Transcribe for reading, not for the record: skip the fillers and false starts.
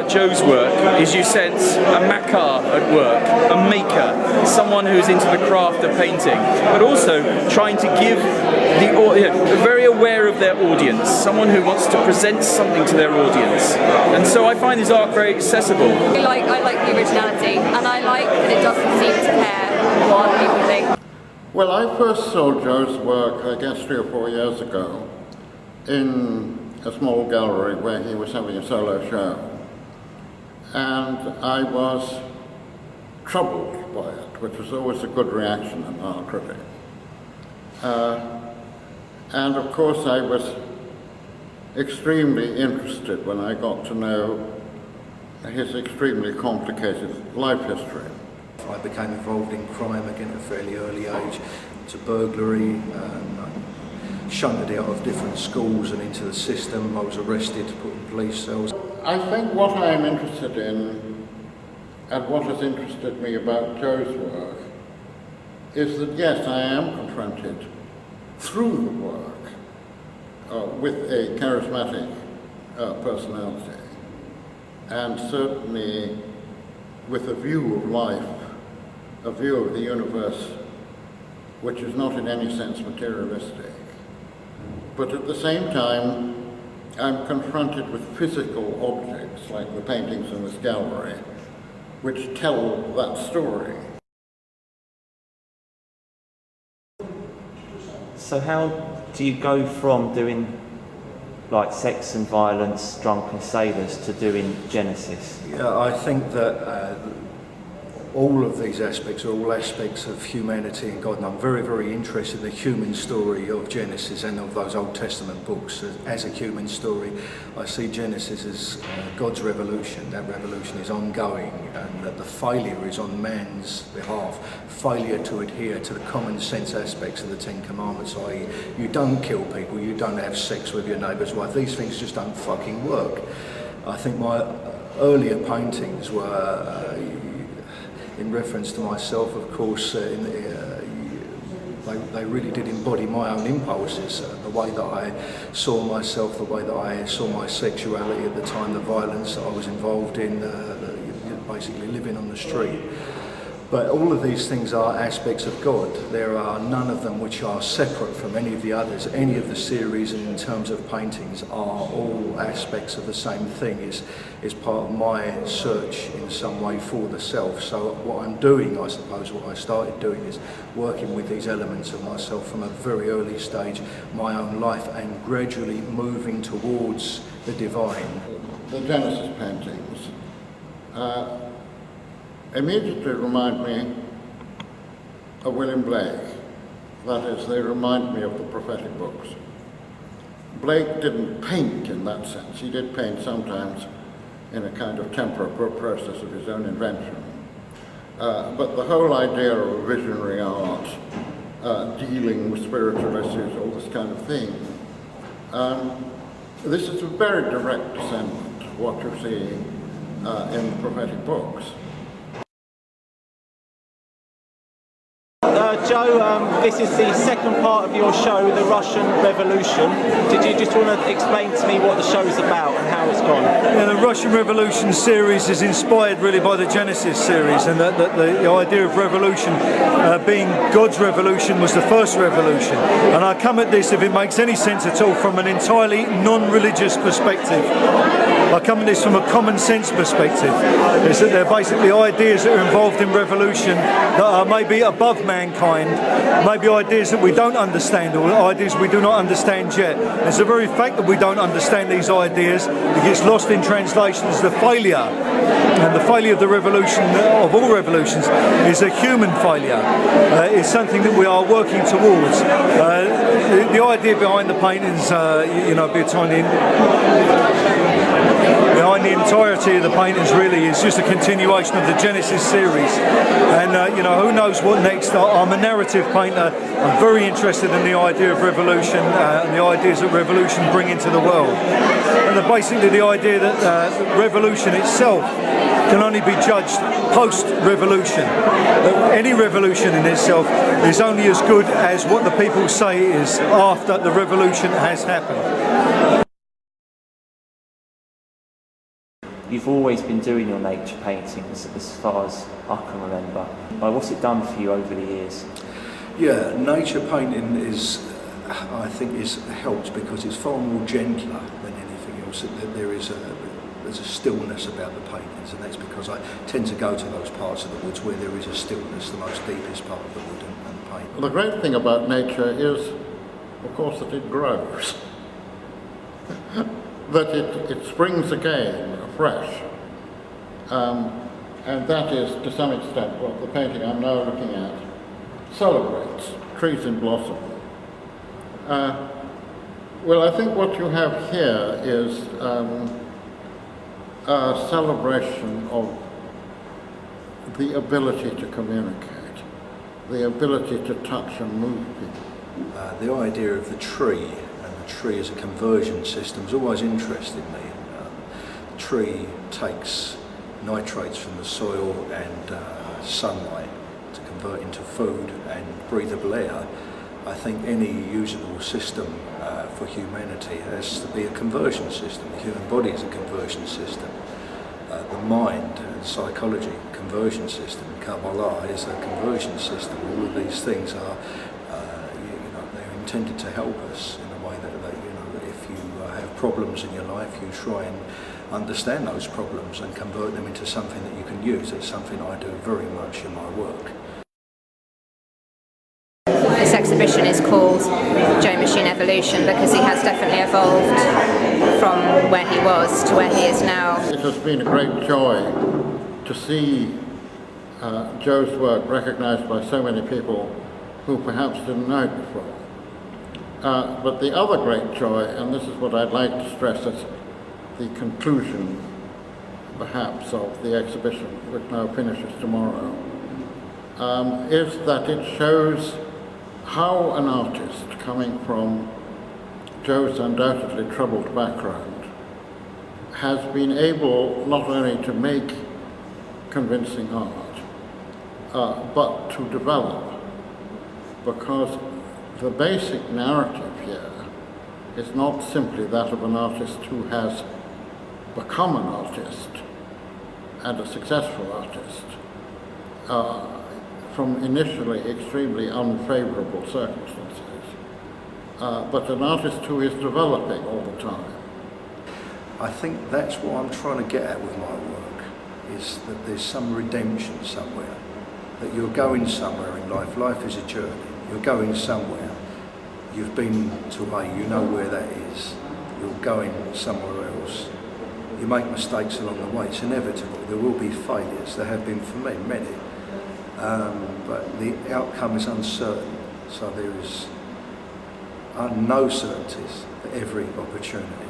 about Joe's work is you sense a maker at work, a maker, someone who's into the craft of painting, but also trying to give very aware of their audience, someone who wants to present something to their audience. And so I find his art very accessible. I like the originality, and I like that it doesn't seem to care what people think. Well, I first saw Joe's work, I guess 3 or 4 years ago, in a small gallery where he was having a solo show. And I was troubled by it, which was always a good reaction in art critic. And of course I was extremely interested when I got to know his extremely complicated life history. I became involved in crime again at a fairly early age, to burglary, shunted out of different schools and into the system. I was arrested, put in police cells. I think what I am interested in, and what has interested me about Joe's work, is that yes, I am confronted through the work with a charismatic personality, and certainly with a view of life, a view of the universe which is not in any sense materialistic. But at the same time, I'm confronted with physical objects like the paintings in this gallery, which tell that story. So how do you go from doing like sex and violence, drunken sailors, to doing Genesis? Yeah, I think that all of these aspects are all aspects of humanity and God, and I'm very, very interested in the human story of Genesis and of those Old Testament books as a human story. I see Genesis as God's revolution. That revolution is ongoing, and that the failure is on man's behalf. Failure to adhere to the common sense aspects of the Ten Commandments, i.e. you don't kill people, you don't have sex with your neighbour's wife. These things just don't fucking work. I think my earlier paintings were in reference to myself, of course, they really did embody my own impulses, the way that I saw myself, the way that I saw my sexuality at the time, the violence that I was involved in, basically living on the street. But all of these things are aspects of God. There are none of them which are separate from any of the others. Any of the series, and in terms of paintings, are all aspects of the same thing. Is part of my search in some way for the self. So what I'm doing, I suppose, what I started doing is working with these elements of myself from a very early stage, my own life, and gradually moving towards the divine. The Genesis paintings immediately remind me of William Blake. That is, they remind me of the prophetic books. Blake didn't paint in that sense. He did paint sometimes in a kind of temporal process of his own invention. But the whole idea of visionary art, dealing with spiritual issues, all this kind of thing, this is a very direct descendant of what you see in the prophetic books. Joe, this is the second part of your show, The Russian Revolution. Did you just want to explain to me what the show's about and how it's gone? Yeah, the Russian Revolution series is inspired really by the Genesis series, and the idea of revolution being God's revolution was the first revolution. And I come at this, if it makes any sense at all, from an entirely non-religious perspective. I come at this from a common sense perspective. Is that they're basically ideas that are involved in revolution that are maybe above mankind, maybe ideas that we don't understand, or ideas we do not understand yet. It's the very fact that we don't understand these ideas, it gets lost in translation as the failure. And the failure of the revolution, of all revolutions, is a human failure. It's something that we are working towards. The idea behind the paintings, behind the entirety of the paintings really is just a continuation of the Genesis series. And who knows what next. I'm a narrative painter. I'm very interested in the idea of revolution and the ideas that revolution bring into the world. And basically the idea that revolution itself can only be judged post-revolution. Any revolution in itself is only as good as what the people say it is after the revolution has happened. You've always been doing your nature paintings as far as I can remember. What's it done for you over the years? Yeah, nature painting is, I think, helps because it's far more gentler than anything else. There's a stillness about the paintings, and that's because I tend to go to those parts of the woods where there is a stillness, the most deepest part of the wood and paint. The great thing about nature is, of course, that it grows. That it springs again afresh. And that is, to some extent, what the painting I'm now looking at celebrates, trees in blossom. Well, I think what you have here is a celebration of the ability to communicate, the ability to touch and move people. The idea of the tree, and the tree as a conversion system, has always interested me. The tree takes nitrates from the soil and sunlight to convert into food and breathable air. I think any usable system for humanity has to be a conversion system. The human body is a conversion system. The mind and psychology, conversion system. Kabbalah is a conversion system. All of these things are, they're intended to help us in a way that if you have problems in your life, you try and understand those problems and convert them into something that you can use. It's something I do very much in my work. This exhibition is called Joe Machine Evolution because he has definitely evolved from where he was to where he is now. It has been a great joy to see Joe's work recognised by so many people who perhaps didn't know it before. But the other great joy, and this is what I'd like to stress as the conclusion perhaps of the exhibition, which now finishes tomorrow, is that it shows how an artist coming from Joe's undoubtedly troubled background has been able not only to make convincing art, but to develop, because the basic narrative here is not simply that of an artist who has become an artist and a successful artist from initially extremely unfavourable circumstances, but an artist who is developing all the time. I think that's what I'm trying to get at with my work, is that there's some redemption somewhere, that you're going somewhere in life. Life is a journey. You're going somewhere. You've been to A, you know where that is. You're going somewhere else. You make mistakes along the way. It's inevitable. There will be failures. There have been for me, many. But the outcome is uncertain. So there is no certainties for every opportunity.